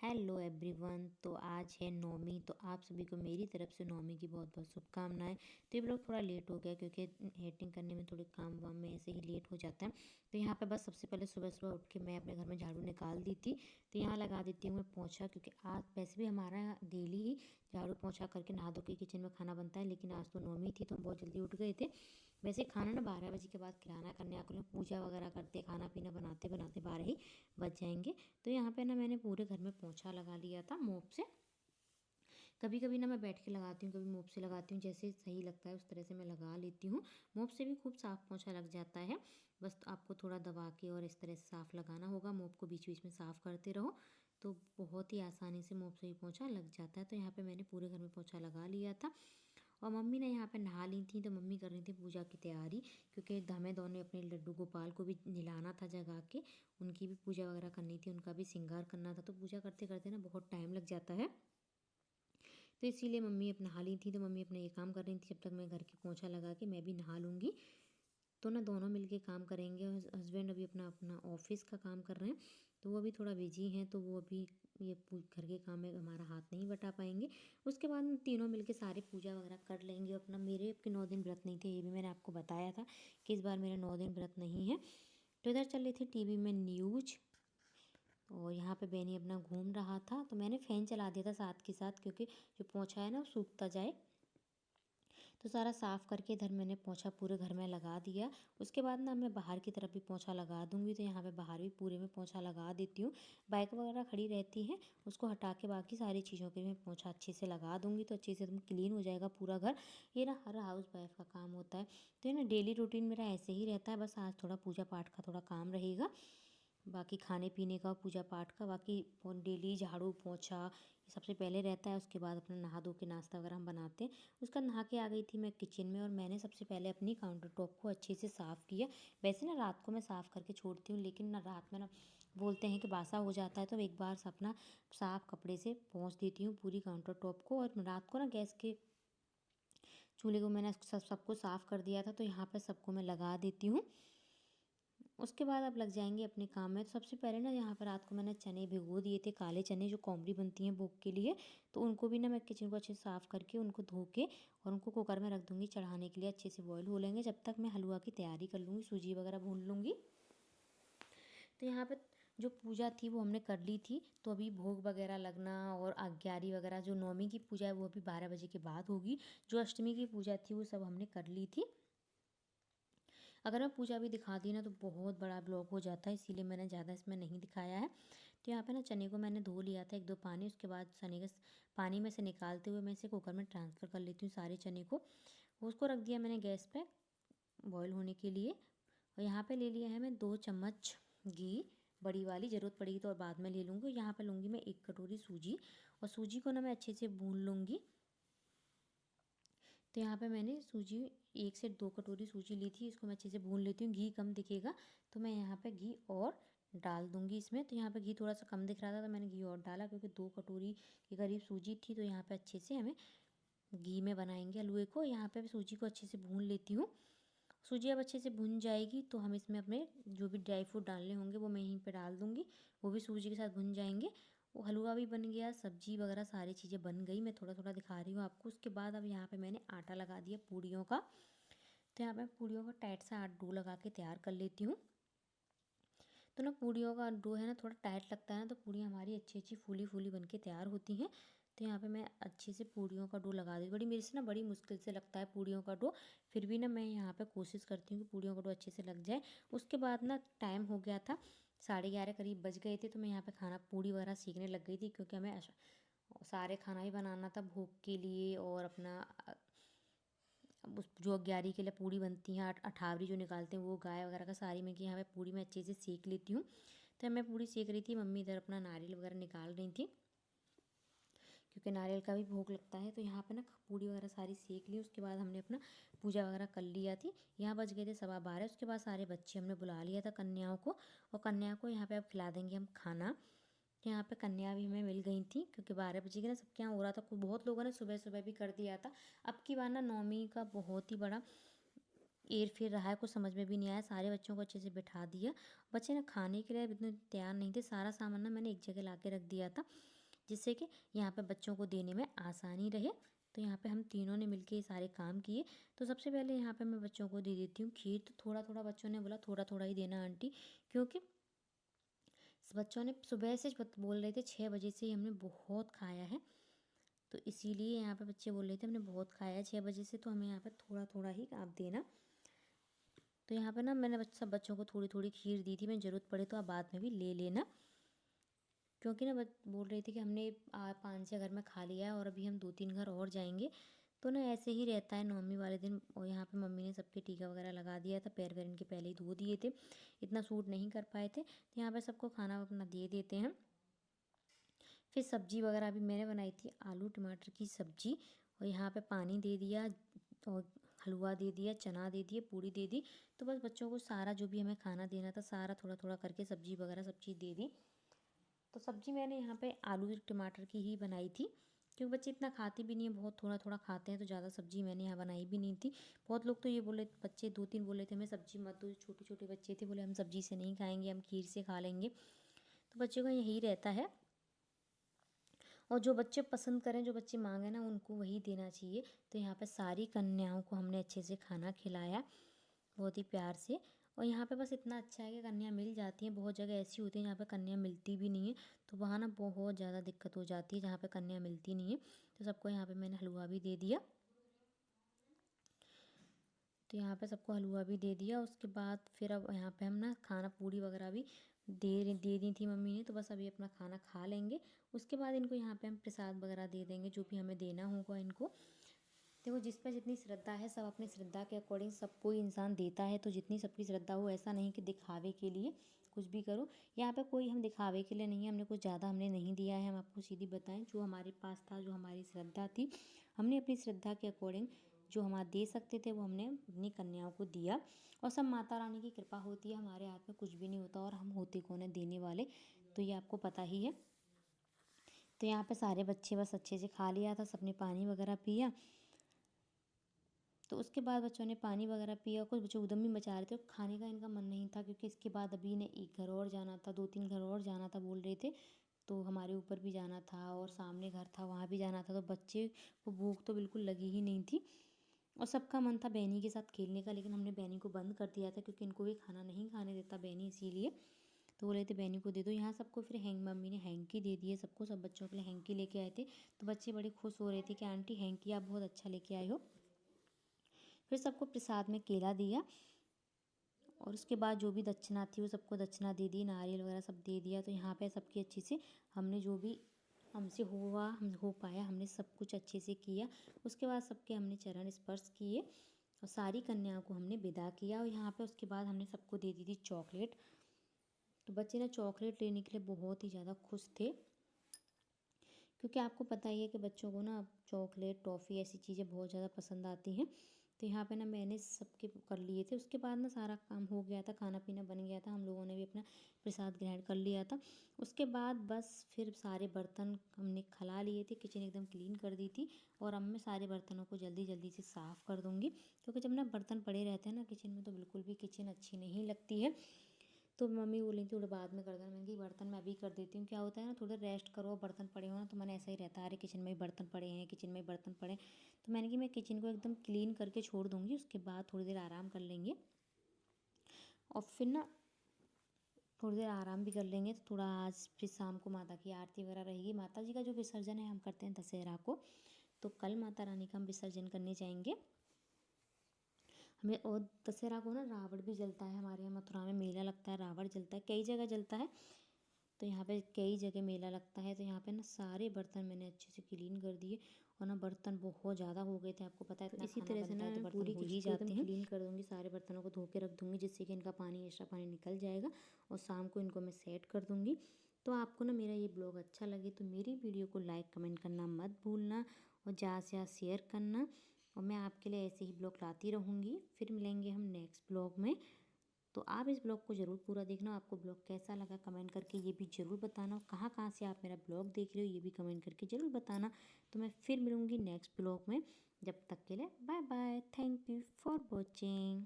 Hello everyone. तो आज है नौमी, तो आप सभी को मेरी तरफ से नौमी की बहुत बहुत शुभकामनाएं। तो ये ब्लॉग थोड़ा लेट हो गया क्योंकि एडिटिंग करने में थोड़े काम वाम में ऐसे ही लेट हो जाता है। तो यहाँ पे बस सबसे पहले सुबह सुबह उठ के मैं अपने घर में झाड़ू निकाल दी थी। तो यहाँ लगा देती हूँ मैं पोंछा, क्योंकि आज वैसे भी हमारा डेली ही झाड़ू पोंछा करके नहा धो के किचन में खाना बनता है, लेकिन आज तो नौमी थी तो हम बहुत जल्दी उठ गए थे। वैसे खाना ना 12 बजे के बाद खिलाना कन्या को, पूजा वगैरह करते खाना पीना बनाते बनाते 12 ही बज जाएंगे। तो यहाँ पे ना मैंने पूरे घर में पोंछा लगा लिया था मोप से। कभी कभी ना मैं बैठ के लगाती हूँ, कभी मोप से लगाती हूँ, जैसे सही लगता है उस तरह से मैं लगा लेती हूँ। मोप से भी खूब साफ पोंछा लग जाता है। बस तो आपको थोड़ा दबा के और इस तरह से साफ लगाना होगा। मोप को बीच बीच में साफ करते रहो तो बहुत ही आसानी से मोप से भी पोंछा लग जाता है। तो यहाँ पे मैंने पूरे घर में पोंछा लगा लिया था। और मम्मी ने यहाँ पे नहा ली थी, तो मम्मी कर रही थी पूजा की तैयारी, क्योंकि हमें दोनों अपने लड्डू गोपाल को भी नहलाना था जगा के। उनकी भी पूजा वगैरह करनी थी, उनका भी श्रृंगार करना था। तो पूजा करते करते ना बहुत टाइम लग जाता है, तो इसीलिए मम्मी अब नहा ली थी। तो मम्मी अपना ये काम कर रही थी, जब तक मैं घर की पोंछा लगा के मैं भी नहा लूँगी। तो ना दोनों मिलके काम करेंगे। हस्बैंड अभी अपना अपना ऑफिस का काम कर रहे हैं, तो वो अभी थोड़ा बिजी हैं, तो वो अभी ये घर के काम में हमारा हाथ नहीं बटा पाएंगे। उसके बाद हम तीनों मिलके सारी पूजा वगैरह कर लेंगे। अपना मेरे आपके 9 दिन व्रत नहीं थे, ये भी मैंने आपको बताया था कि इस बार मेरे 9 दिन व्रत नहीं है। तो इधर चल रही थी टीवी में न्यूज, और यहाँ पे बेनी अपना घूम रहा था। तो मैंने फ़ैन चला दिया था साथ के साथ, क्योंकि जो पोंछा है ना वो सूखता जाए। तो सारा साफ़ करके इधर मैंने पोंछा पूरे घर में लगा दिया। उसके बाद ना मैं बाहर की तरफ भी पोंछा लगा दूँगी। तो यहाँ पे बाहर भी पूरे में पोंछा लगा देती हूँ। बाइक वगैरह खड़ी रहती है, उसको हटा के बाकी सारी चीज़ों के मैं पोंछा अच्छे से लगा दूँगी, तो अच्छे से एकदम क्लीन हो जाएगा पूरा घर। ये ना हर हाउस वाइफ का काम होता है। तो ये ना डेली रूटीन मेरा ऐसे ही रहता है। बस आज थोड़ा पूजा पाठ का थोड़ा काम रहेगा, बाकी खाने पीने का, पूजा पाठ का, बाकी डेली झाड़ू पोंछा ये सबसे पहले रहता है। उसके बाद अपना नहा धो के नाश्ता वगैरह हम बनाते हैं। उसका नहा के आ गई थी मैं किचन में, और मैंने सबसे पहले अपनी काउंटर टॉप को अच्छे से साफ़ किया। वैसे ना रात को मैं साफ़ करके छोड़ती हूँ, लेकिन ना रात में ना बोलते हैं कि बासा हो जाता है, तो एक बार अपना साफ़ कपड़े से पोंछ देती हूँ पूरी काउंटर टॉप को। और रात को ना गैस के चूल्हे को मैंने सबको साफ़ कर दिया था, तो यहाँ पर सबको मैं लगा देती हूँ। उसके बाद आप लग जाएंगे अपने काम में। तो सबसे पहले ना यहाँ पर रात को मैंने चने भिगो दिए थे, काले चने जो कोमरी बनती हैं भोग के लिए। तो उनको भी ना मैं किचन को अच्छे से साफ़ करके उनको धो के और उनको कुकर में रख दूँगी चढ़ाने के लिए। अच्छे से बॉईल हो लेंगे, जब तक मैं हलवा की तैयारी कर लूँगी, सूजी वगैरह भून लूँगी। तो यहाँ पर जो पूजा थी वो हमने कर ली थी। तो अभी भोग वगैरह लगना और आज्ञारी वगैरह, जो नौमी की पूजा है वो अभी 12 बजे के बाद होगी। जो अष्टमी की पूजा थी वो सब हमने कर ली थी। अगर मैं पूजा भी दिखा दी ना तो बहुत बड़ा ब्लॉग हो जाता है, इसीलिए मैंने ज़्यादा इसमें नहीं दिखाया है। तो यहाँ पे ना चने को मैंने धो लिया था 1-2 पानी। उसके बाद चने के पानी में से निकालते हुए मैं इसे कुकर में ट्रांसफ़र कर लेती हूँ सारे चने को। उसको रख दिया मैंने गैस पे बॉईल होने के लिए। और यहाँ पे ले लिया है मैं 2 चम्मच घी, बड़ी वाली, ज़रूरत पड़ेगी तो और बाद में ले लूँगी। यहाँ पे लूँगी मैं 1 कटोरी सूजी, और सूजी को ना मैं अच्छे से भून लूँगी। तो यहाँ पे मैंने सूजी 1 से 2 कटोरी सूजी ली थी, इसको मैं अच्छे से भून लेती हूँ। घी कम दिखेगा तो मैं यहाँ पे घी और डाल दूँगी इसमें। तो यहाँ पे घी थोड़ा सा कम दिख रहा था तो मैंने घी और डाला, क्योंकि 2 कटोरी के करीब सूजी थी। तो यहाँ पे अच्छे से हमें घी में बनाएंगे हलवे को। यहाँ पे सूजी को अच्छे से भून लेती हूँ। सूजी अब अच्छे से भुन जाएगी तो हम इसमें अपने जो भी ड्राई फ्रूट डालने होंगे वो मैं यहीं पे डाल दूँगी, वो भी सूजी के साथ भुन जाएंगे। वो हलवा भी बन गया, सब्जी वगैरह सारी चीज़ें बन गई। मैं थोड़ा थोड़ा दिखा रही हूँ आपको। उसके बाद अब यहाँ पे मैंने आटा लगा दिया पूड़ियों का। तो यहाँ पे पूड़ियों का टाइट सा डो लगा के तैयार कर लेती हूँ। तो ना पूड़ियों का डो है ना थोड़ा टाइट लगता है ना, तो पूड़ियाँ हमारी अच्छी अच्छी फूली फूली बन के तैयार होती हैं। तो यहाँ पे मैं अच्छे से पूड़ियों का डो लगा दी। बड़ी मेरे से ना बड़ी मुश्किल से लगता है पूड़ियों का डो, फिर भी ना मैं यहाँ पे कोशिश करती हूँ कि पूड़ियों का डो अच्छे से लग जाए। उसके बाद ना टाइम हो गया था, 11:30 करीब बज गए थे। तो मैं यहाँ पे खाना पूड़ी वगैरह सीखने लग गई थी, क्योंकि हमें सारे खाना भी बनाना था भोग के लिए। और अपना उस जो 11 के लिए पूड़ी बनती हैं, अठावरी जो निकालते हैं वो, गाय वगैरह का सारी में कि यहाँ पे पूड़ी में अच्छे से सेक लेती हूँ। तो मैं पूड़ी सेक रही थी, मम्मी इधर अपना नारियल वगैरह निकाल रही थी, क्योंकि नारियल का भी भोग लगता है। तो यहाँ पे ना पूड़ी वगैरह सारी सेक ली। उसके बाद हमने अपना पूजा वगैरह कर लिया थी। यहाँ बज गए थे 12:15। उसके बाद सारे बच्चे हमने बुला लिया था, कन्याओं को। और कन्या को यहाँ पे अब खिला देंगे हम खाना। तो यहाँ पे कन्या भी हमें मिल गई थी, क्योंकि 12 बजे के ना सबके यहाँ हो रहा था। बहुत लोगों ने सुबह सुबह भी कर दिया था। अब की बार ना नौमी का बहुत ही बड़ा एर फिर रहा है, कुछ समझ में भी नहीं आया। सारे बच्चों को अच्छे से बिठा दिया। बच्चे ना खाने के लिए इतने तैयार नहीं थे। सारा सामान ना मैंने एक जगह ला के रख दिया था, जिससे कि यहाँ पे बच्चों को देने में आसानी रहे। तो यहाँ पे हम तीनों ने मिलके ये सारे काम किए। तो सबसे पहले यहाँ पे मैं बच्चों को दे देती हूँ खीर। तो थोड़ा थोड़ा बच्चों ने बोला थोड़ा थोड़ा ही देना आंटी, क्योंकि बच्चों ने सुबह से बोल रहे थे 6 बजे से ही हमने बहुत खाया है। तो इसीलिए यहाँ पे बच्चे बोल रहे थे हमने बहुत खाया है 6 बजे से, तो हमें यहाँ पे थोड़ा थोड़ा ही आप देना। तो यहाँ पे ना मैंने सब बच्चों को थोड़ी थोड़ी खीर दी थी। मैं ज़रूरत पड़े तो आप बाद में भी ले लेना, क्योंकि ना बोल रही थी कि हमने 5-6 घर में खा लिया है और अभी हम 2-3 घर और जाएंगे। तो ना ऐसे ही रहता है नवमी वाले दिन। और यहाँ पे मम्मी ने सबके टीका वगैरह लगा दिया था, पैर वैर इनके पहले ही धो दिए थे, इतना सूट नहीं कर पाए थे। तो यहाँ पे सबको खाना अपना दे देते हैं। फिर सब्जी वगैरह भी मैंने बनाई थी, आलू टमाटर की सब्जी। और यहाँ पे पानी दे दिया और हलवा दे दिया, चना दे दिए, पूड़ी दे दी। तो बस बच्चों को सारा जो भी हमें खाना देना था सारा थोड़ा थोड़ा करके सब्जी वगैरह सब चीज़ दे दी। तो सब्ज़ी मैंने यहाँ पे आलू टमाटर की ही बनाई थी, क्योंकि बच्चे इतना खाते भी नहीं है, बहुत थोड़ा थोड़ा खाते हैं। तो ज़्यादा सब्ज़ी मैंने यहाँ बनाई भी नहीं थी। बहुत लोग तो ये बोले, बच्चे 2-3 बोले थे हमें सब्ज़ी मत दो, छोटे छोटे बच्चे थे, बोले हम सब्ज़ी से नहीं खाएंगे, हम खीर से खा लेंगे। तो बच्चों का यही रहता है। और जो बच्चे पसंद करें, जो बच्चे मांगे ना, उनको वही देना चाहिए। तो यहाँ पे सारी कन्याओं को हमने अच्छे से खाना खिलाया, बहुत ही प्यार से। और यहाँ पे बस इतना अच्छा है कि कन्या मिल जाती हैं। बहुत जगह ऐसी होती है जहाँ पे कन्या मिलती भी नहीं है, तो वहाँ ना बहुत ज़्यादा दिक्कत हो जाती है जहाँ पे कन्या मिलती नहीं है। तो सबको यहाँ पे मैंने हलवा भी दे दिया। तो यहाँ पे सबको हलवा भी दे दिया। उसके बाद फिर अब यहाँ पे हम ना खाना पूड़ी वगैरह भी दे दी थी मम्मी ने। तो बस अभी अपना खाना खा लेंगे। उसके बाद इनको यहाँ पे हम प्रसाद वगैरह दे देंगे, जो भी हमें देना होगा इनको। देखो जिस पर जितनी श्रद्धा है, सब अपनी श्रद्धा के अकॉर्डिंग सब कोई इंसान देता है। तो जितनी सबकी श्रद्धा हो, ऐसा नहीं कि दिखावे के लिए कुछ भी करो। यहाँ पे कोई हम दिखावे के लिए नहीं है, हमने कुछ ज़्यादा हमने नहीं दिया है। हम आपको सीधी बताएं, जो हमारे पास था, जो हमारी श्रद्धा थी, हमने अपनी श्रद्धा के अकॉर्डिंग जो हमारा दे सकते थे वो हमने अपनी कन्याओं को दिया। और सब माता रानी की कृपा होती है, हमारे हाथ में कुछ भी नहीं होता, और हम होते कौन है देने वाले, तो ये आपको पता ही है। तो यहाँ पे सारे बच्चे बस अच्छे से खा लिया था, सबने पानी वगैरह पिया। तो उसके बाद बच्चों ने पानी वगैरह पिया। कुछ बच्चे उद्यम भी मचा रहे थे, खाने का इनका मन नहीं था, क्योंकि इसके बाद अभी इन्हें एक घर और जाना था, 2-3 घर और जाना था बोल रहे थे। तो हमारे ऊपर भी जाना था और सामने घर था वहाँ भी जाना था। तो बच्चे को भूख तो बिल्कुल लगी ही नहीं थी। और सबका मन था बैनी के साथ खेलने का, लेकिन हमने बैनी को बंद कर दिया था, क्योंकि इनको भी खाना नहीं खाने देता बैनी, इसीलिए। तो बोले थे बैनी को दे दो। यहाँ सबको फिर मम्मी ने हैंकी दे दिए सबको, सब बच्चों के लिए हैंकी लेके आए थे। तो बच्चे बड़े खुश हो रहे थे कि आंटी हैंकी आप बहुत अच्छा लेके आए हो। फिर सबको प्रसाद में केला दिया। और उसके बाद जो भी दक्षिणा थी वो सबको दक्षिणा दे दी, नारियल वगैरह सब दे दिया। तो यहाँ पे सबकी अच्छे से हमने जो भी हमसे हुआ, हम हो पाया, हमने सब कुछ अच्छे से किया। उसके बाद सबके हमने चरण स्पर्श किए और सारी कन्याओं को हमने विदा किया। और यहाँ पे उसके बाद हमने सबको दे दी थी चॉकलेट। तो बच्चे ना चॉकलेट लेने के लिए बहुत ही ज़्यादा खुश थे, क्योंकि आपको पता ही है कि बच्चों को ना चॉकलेट, टॉफ़ी ऐसी चीज़ें बहुत ज़्यादा पसंद आती हैं। तो यहाँ पे ना मैंने सबके कर लिए थे। उसके बाद ना सारा काम हो गया था, खाना पीना बन गया था, हम लोगों ने भी अपना प्रसाद ग्रहण कर लिया था। उसके बाद बस फिर सारे बर्तन हमने खला लिए थे, किचन एकदम क्लीन कर दी थी। और अब मैं सारे बर्तनों को जल्दी जल्दी से साफ़ कर दूँगी, क्योंकि जब ना बर्तन पड़े रहते हैं ना किचन में, तो बिल्कुल भी किचन अच्छी नहीं लगती है। तो मम्मी बोली थी थोड़ा बाद में कर देना, मैंने कहा बर्तन मैं अभी कर देती हूँ। क्या होता है ना, थोड़ा रेस्ट करो, बर्तन पड़े हो ना, तो मन ऐसा ही रहता है, अरे किचन में ही बर्तन पड़े हैं, किचन में ही बर्तन पड़े हैं। तो मैंने कि मैं किचन को एकदम क्लीन करके छोड़ दूँगी, उसके बाद थोड़ी देर आराम कर लेंगे। और फिर ना थोड़ी देर आराम भी कर लेंगे। तो थोड़ा आज फिर शाम को माता की आरती वगैरह रहेगी। माता जी का जो विसर्जन है हम करते हैं दशहरा को, तो कल माता रानी का हम विसर्जन करने जाएंगे। हमें और दशहरा को ना रावण भी जलता है, हमारे यहाँ मथुरा में मेला लगता है, रावण जलता है, कई जगह जलता है। तो यहाँ पे कई जगह मेला लगता है। तो यहाँ पे ना सारे बर्तन मैंने अच्छे से क्लीन कर दिए। और ना बर्तन बहुत ज़्यादा हो गए थे, आपको पता है इतना खाना बनता है तो बर्तन हो ही जाते हैं। क्लीन कर दूँगी, सारे बर्तनों को धो के रख दूँगी, जिससे कि इनका पानी, एक्स्ट्रा पानी निकल जाएगा। और शाम को इनको मैं सेट कर दूँगी। तो आपको ना मेरा ये ब्लॉग अच्छा लगे तो मेरी वीडियो को लाइक कमेंट करना मत भूलना, और ज़्यादा से ज़्यादा शेयर करना। और मैं आपके लिए ऐसे ही ब्लॉग लाती रहूँगी। फिर मिलेंगे हम नेक्स्ट ब्लॉग में। तो आप इस ब्लॉग को ज़रूर पूरा देखना। आपको ब्लॉग कैसा लगा कमेंट करके ये भी ज़रूर बताना, और कहाँ कहाँ से आप मेरा ब्लॉग देख रहे हो ये भी कमेंट करके ज़रूर बताना। तो मैं फिर मिलूँगी नेक्स्ट ब्लॉग में, जब तक के लिए bye bye, thank you for watching.